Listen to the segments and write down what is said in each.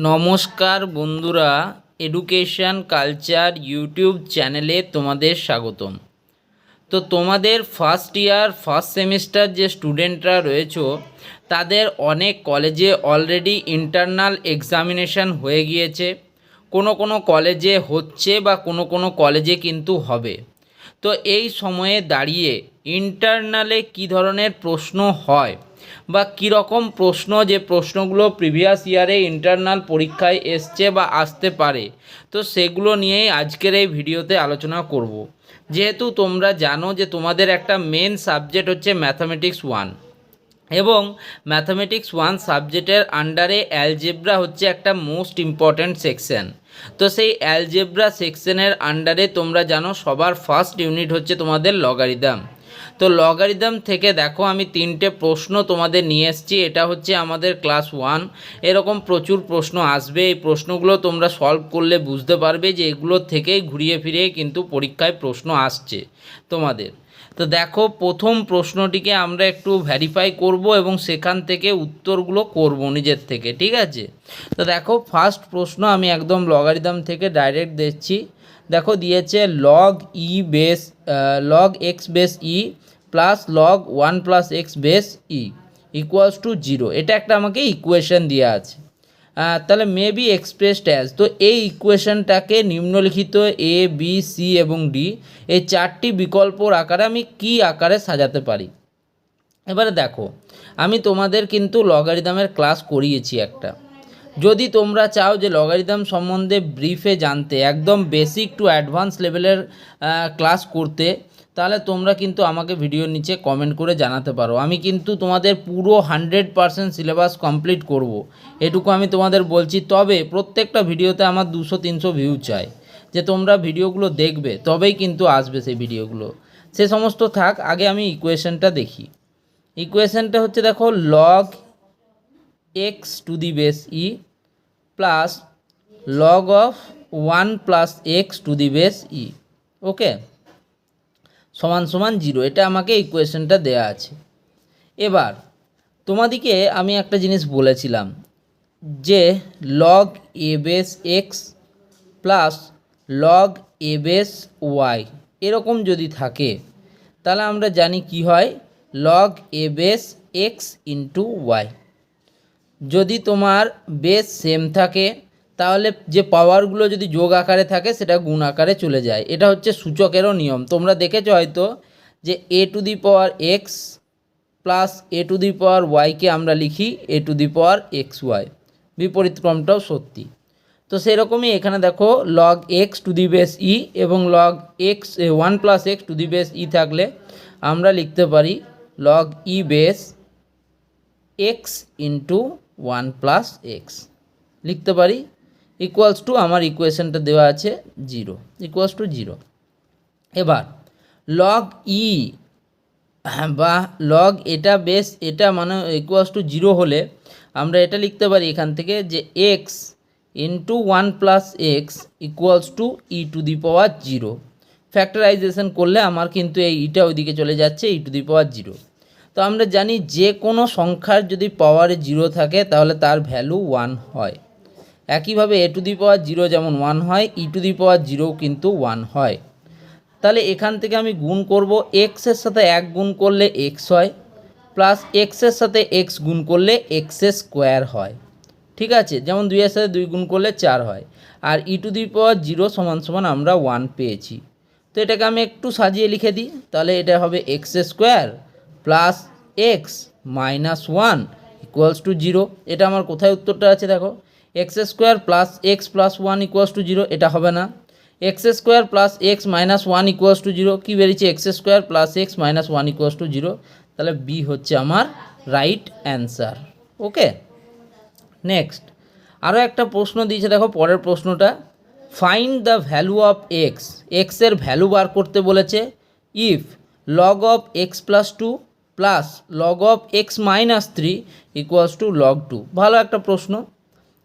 নমস্কার বন্ধুরা, education culture YouTube চ্যানেলে তোমাদের স্বাগতম। তো তোমাদের ফার্স্ট ইয়ার ফার্স্ট সেমিস্টার যে স্টুডেন্টরা রয়েছো তাদের অনেক কলেজে অলরেডি ইন্টারনাল এক্সামিনেশান হয়ে গিয়েছে, কোনো কলেজে হচ্ছে বা কোনো কলেজে কিন্তু হবে। তো এই সময়ে দাঁড়িয়ে ইন্টারনালে কী ধরনের প্রশ্ন হয় বা কীরকম প্রশ্ন, যে প্রশ্নগুলো প্রিভিয়াস ইয়ারে ইন্টারনাল পরীক্ষায় এসছে বা আসতে পারে, তো সেগুলো নিয়েই আজকের এই ভিডিওতে আলোচনা করব। যেহেতু তোমরা জানো যে তোমাদের একটা মেন সাবজেক্ট হচ্ছে ম্যাথামেটিক্স 1 এবং ম্যাথামেটিক্স 1 সাবজেক্টের আন্ডারে অ্যালজেব্রা হচ্ছে একটা মোস্ট ইম্পর্ট্যান্ট সেকশন। তো সেই অ্যালজেব্রা সেকশনের আন্ডারে তোমরা জানো সবার ফার্স্ট ইউনিট হচ্ছে তোমাদের লগারিদম। তো লগারিদম থেকে দেখো আমি 3টে প্রশ্ন তোমাদের নিয়ে এসেছি। এটা হচ্ছে আমাদের ক্লাস 1। এরকম প্রচুর প্রশ্ন আসবে। এই প্রশ্নগুলো তোমরা সলভ করলে বুঝতে পারবে যে এগুলোর থেকেই ঘুরিয়ে ফিরিয়ে কিন্তু পরীক্ষায় প্রশ্ন আসছে তোমাদের। তো দেখো, প্রথম প্রশ্নটিকে আমরা একটু ভেরিফাই করব এবং সেখান থেকে উত্তরগুলো করব নিজের থেকে, ঠিক আছে? তো দেখো, ফার্স্ট প্রশ্ন আমি একদম লগারিদম থেকে ডাইরেক্ট দিচ্ছি। দেখো দিয়েছে log x base e plus log 1 plus x base E equals to 0। এটা একটা আমাকে ইকুয়েশন দেওয়া আছে। তাহলে মে বি এক্সপ্রেসড অ্যাজ, তো এই ইকুয়েশনটাকে নিম্নলিখিত এ বি সি এবং ডি এই 4টি বিকল্পর আকারে আমি কি আকারে সাজাতে পারি। এবারে দেখো, আমি তোমাদের কিন্তু লগারিদমের ক্লাস করিয়েছি একটা। যদি তোমরা চাও যে লগারিদম সম্বন্ধে ব্রিফে জানতে, একদম বেসিক টু অ্যাডভান্স লেভেলের ক্লাস করতে, তাহলে তোমরা কিন্তু আমাকে ভিডিওর নিচে কমেন্ট করে জানাতে পারো। আমি কিন্তু তোমাদের পুরো 100% সিলেবাস কমপ্লিট করব, এটুকু আমি তোমাদের বলছি। তবে প্রত্যেকটা ভিডিওতে আমার 200-300 ভিউ চাই, যে তোমরা ভিডিওগুলো দেখবে তবেই কিন্তু আসবে সেই ভিডিওগুলো। সে সমস্ত থাক, আগে আমি ইকুয়েশনটা দেখি। ইকুয়েশনটা হচ্ছে দেখো, log x to the base e plus log of 1 plus x to the base e, okay, সমান সমান 0। এটা আমাকে ইকুয়েশনটা দেয়া আছে। এবার তোমাদিকে আমি একটা জিনিস বলেছিলাম যে লগ এ বেস এক্স প্লাস লগ এ বেস ওয়াই এরকম যদি থাকে, তাহলে আমরা জানি কি হয়, লগ এ বেস এক্স ইন্টু ওয়াই। যদি তোমার বেস সেম থাকে তাহলে যে পাওয়ারগুলো যদি যোগ আকারে থাকে সেটা গুণ আকারে চলে যায়। এটা হচ্ছে সূচকেরও নিয়ম। তোমরা দেখেছো হয়তো যে a to the power x plus a to the power ওয়াইকে আমরা লিখি a to the power x y, বিপরীত ক্রমটাও সত্যি। তো সেরকমই এখানে দেখো, log x to the base e এবং log x 1 plus x to the base e থাকলে আমরা লিখতে পারি log e base x into 1 plus x লিখতে পারি, ইকুয়ালস টু, আমার ইকুয়েশনটা দেওয়া আছে 0, ইকুয়ালস টু 0। এবার লগ ই বা লগ এটা বেস এটা মানে ইকুয়ালস টু 0 হলে আমরা এটা লিখতে পারি এখান থেকে যে x into 1 plus x equals two E two the power 0। Factorisation করলে আমার কিন্তু এই ইটা ওইদিকে চলে যাচ্ছে, ই টু দি পাওয়ার 0। তো আমরা জানি যে কোনো সংখ্যার যদি পাওয়ারে 0 থাকে তাহলে তার ভ্যালু 1 হয়। একইভাবে এ টু দি পাওয়ার 0 যেমন 1 হয়, ই টু দি পাওয়ার 0 কিন্তু 1 হয়। তাহলে এখান থেকে আমি গুণ করব, এক্সের সাথে 1 গুণ করলে এক্স হয়, প্লাস এক্সের সাথে এক্স গুণ করলে এক্সের স্কোয়ার হয়, ঠিক আছে? যেমন 2-এর সাথে 2 গুণ করলে 4 হয়। আর ই টু দি পাওয়ার 0 সমান সমান আমরা 1 পেয়েছি। তো এটাকে আমি একটু সাজিয়ে লিখে দিই, তাহলে এটা হবে x square plus x minus 1 equals to 0। এটা আমার কোথায় উত্তরটা আছে দেখো, x square plus x plus 1 equals to 0, এটা হবে না। X square plus x minus 1 equals to 0, কী বেরিয়েছে, x square plus x minus 1 equals to 0। তাহলে বি হচ্ছে আমার রাইট অ্যান্সার, ওকে। নেক্সট আরও একটা প্রশ্ন দিয়েছে, দেখো পরের প্রশ্নটা, find the value of x, এক্সের ভ্যালু বার করতে বলেছে, if log of x plus 2 plus log of x minus 3 equals to log 2। ভালো একটা প্রশ্ন,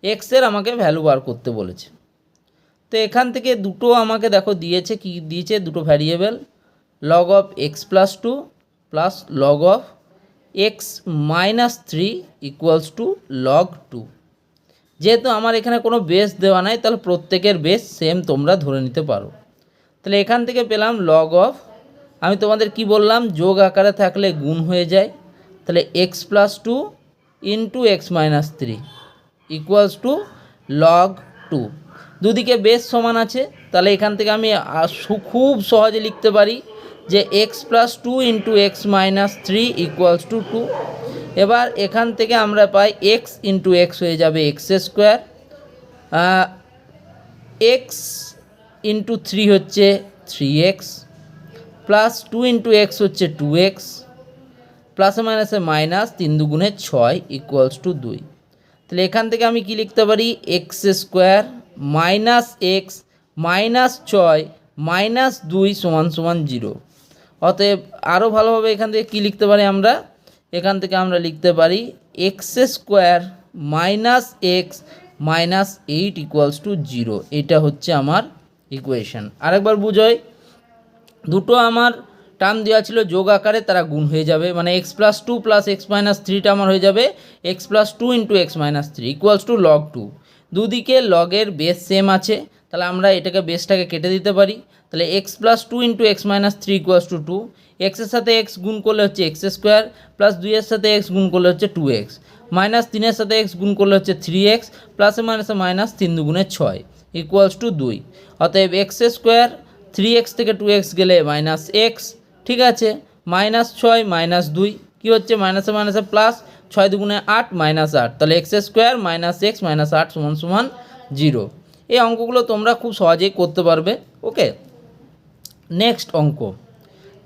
এক্সের আমাকে ভ্যালু বার করতে বলেছে। তো এখান থেকে দুটো আমাকে দেখো দিয়েছে, কি দিয়েছে, দুটো variable, log of x plus 2 plus log of x minus 3 equals to log 2। যেহেতু আমার এখানে কোনো বেস দেওয়া নাই, তাহলে প্রত্যেকের বেস সেম তোমরা ধরে নিতে পারো। তাহলে এখান থেকে পেলাম লগ অফ, আমি তোমাদের কি বললাম, যোগ আকারে থাকলে গুণ হয়ে যায়, তাহলে x plus two into x minus three equals to log two. দুদিকে বেস সমান আছে, তাহলে এখান থেকে আমি খুব সহজে লিখতে পারি যে x plus two into x minus three equals to two. এবার এখান থেকে আমরা পাই এক্স ইন্টু এক্স হয়ে যাবে x square, x into three হচ্ছে three x, plus two into x হচ্ছে টু এক্স, প্লাসে মাইনাসে মাইনাস, তিন দুগুণে ছয় ইকুয়ালস টু দুই। তাহলে এখান থেকে আমি কি লিখতে পারি, x square minus x minus ছয় মাইনাস দুই সমান সমান জিরো। অতএব আরও ভালোভাবে এখান থেকে কী লিখতে পারি আমরা, এখান থেকে আমরা লিখতে পারি x square minus x minus eight equals to zero. এটা হচ্ছে আমার ইকুয়েশন। আরেকবার বুঝোই, দুটো আমার টার্ম দেওয়া ছিল যোগ আকারে, তারা গুণ হয়ে যাবে, মানে x plus two plus x minus থ্রিটা আমার হয়ে যাবে x plus two into x minus three equals to log two. দুদিকে লগের বেস সেম আছে, তাহলে আমরা এটাকে বেসটাকে কেটে দিতে পারি। তাহলে x plus two into x minus three equals to two, এক্সের সাথে এক্স গুণ করলে হচ্ছে এক্স স্কোয়ার, প্লাস দুইয়ের সাথে এক্স গুণ করলে হচ্ছে টু এক্স, মাইনাস তিনের সাথে এক্স গুণ করলে হচ্ছে থ্রি এক্স, প্লাসে মাইনাসে মাইনাস, তিন দুগুণে ছয় ইকুয়ালস টু দুই। অতএব এক্স স্কোয়ার, থ্রি এক্স থেকে টু এক্স গেলে মাইনাস এক্স, ঠিক আছে, মাইনাস ছয় মাইনাস দুই, কী হচ্ছে মাইনাসে মাইনাসে প্লাস, ছয় দুগুণে আট মাইনাস আট, তাহলে x square minus x minus আট সমান সমান জিরো। এই অঙ্কগুলো তোমরা খুব সহজেই করতে পারবে। ওকে, নেক্সট অঙ্ক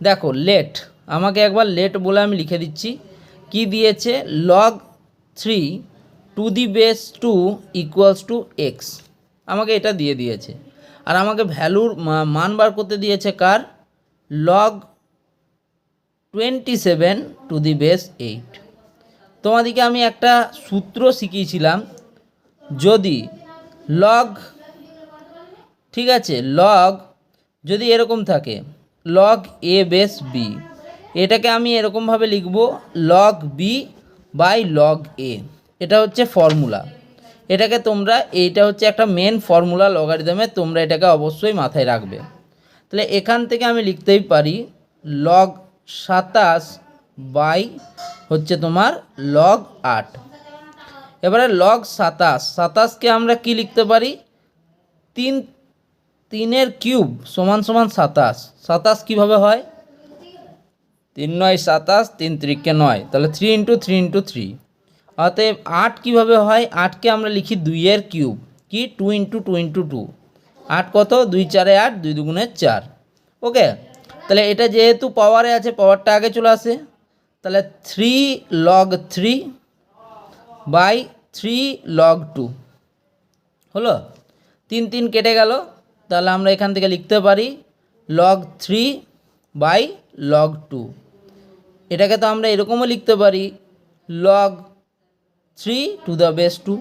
দেখো, লেট, আমাকে একবার লেট বলে আমি লিখে দিচ্ছি। কি দিয়েছে, log three to the base two equals to x, আমাকে এটা দিয়ে দিয়েছে। আর আমাকে ভ্যালুর মান বার করতে দিয়েছে কার, লগ 27 টু দি বেস 8। তোমাদেরকে আমি একটা সূত্র শিখিয়েছিলাম, যদি লগ, ঠিক আছে, লগ যদি এরকম থাকে লগ এ বেস বি, এটাকে আমি এরকমভাবে লিখব লগ বি বাই লগ এ, এটা হচ্ছে ফর্মুলা। এটাকে তোমরা, এইটা হচ্ছে একটা মেন ফর্মুলা লগারিদমে, তোমরা এটাকে অবশ্যই মাথায় রাখবে। তাহলে এখান থেকে আমি লিখতেই পারি লগ 27 বাই হচ্ছে তোমার লগ 8। এবারে লগ 27কে আমরা কি লিখতে পারি, তিনের কিউব সমান সমান 27 কীভাবে হয়, 3 9 27, 3 3 9, তাহলে 3 ইন্টু 3 ইন্টু 3। অতএব 8 কীভাবে হয়, 8কে আমরা লিখি 2 কিউব, কি 2 ইন্টু 2 ইন্টু 2, 8 কত, 2 4 8, 2 দুগুণে 4। ওকে, তাহলে এটা যেহেতু পাওয়ারে আছে, পাওয়ারটা আগে চলে আসে, তাহলে 3 লগ 3 বাই 3 লগ 2 হলো, 3 3 কেটে গেল। তাহলে আমরা এখান থেকে লিখতে পারি লগ 3 বাই লগ 2। এটাকে তো আমরা এরকমও লিখতে পারি লগ 3 টু দ্য বেস 2।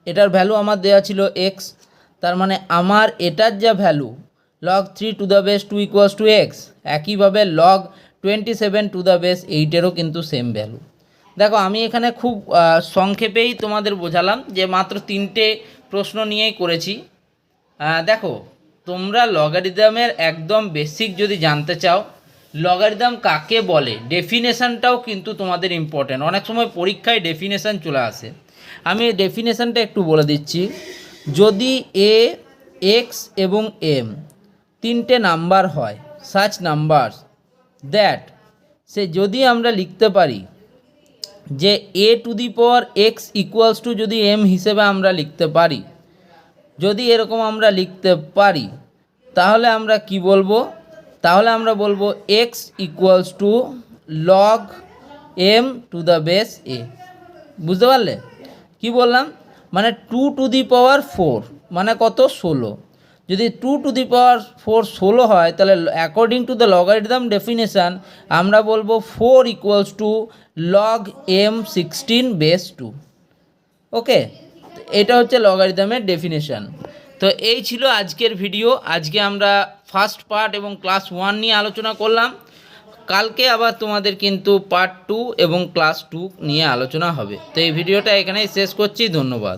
এটার ভ্যালু আমার দেওয়া ছিল এক্স, তার মানে আমার এটার যা value log 3 two the base 2 equals to x, একইভাবে লগ 27 টু দ্য বেস 8-এরও কিন্তু সেম ভ্যালু। দেখো, আমি এখানে খুব সংক্ষেপেই তোমাদের বোঝালাম, যে মাত্র 3টে প্রশ্ন নিয়েই করেছি। দেখো, তোমরা লগারিদমের একদম বেসিক যদি জানতে চাও, লগারিদম কাকে বলে, ডেফিনেশানটাও কিন্তু তোমাদের ইম্পর্টেন্ট। অনেক সময় পরীক্ষায় ডেফিনেশান চলে আসে, আমি ডেফিনেশানটা একটু বলে দিচ্ছি। যদি এ, এক্স এবং এম তিনটে নাম্বার হয়, সাচ নাম্বার দ্যাট, সে যদি আমরা লিখতে পারি যে a to the power x equals to, যদি এম হিসেবে আমরা লিখতে পারি, যদি এরকম আমরা লিখতে পারি, তাহলে আমরা কি বলবো, তাহলে আমরা বলবো x equals to log m to the base a. বুঝতে পারলে কি বললাম, মানে 2 টু দি পাওয়ার 4 মানে কত, 16। যদি 2 টু দি পাওয়ার 4 16 হয়, তাহলে according to the logarithm definition আমরা বলবো 4 equals to log M 16 base 2। Okay, এটা হচ্ছে লগারিদমের ডেফিনেশান। তো এই ছিল আজকের ভিডিও। আজকে আমরা ফার্স্ট পার্ট এবং ক্লাস 1 নিয়ে আলোচনা করলাম। কালকে আবার তোমাদের কিন্তু পার্ট 2 এবং ক্লাস 2 নিয়ে আলোচনা হবে। তো এই ভিডিওটা এখানেই শেষ করছি, ধন্যবাদ।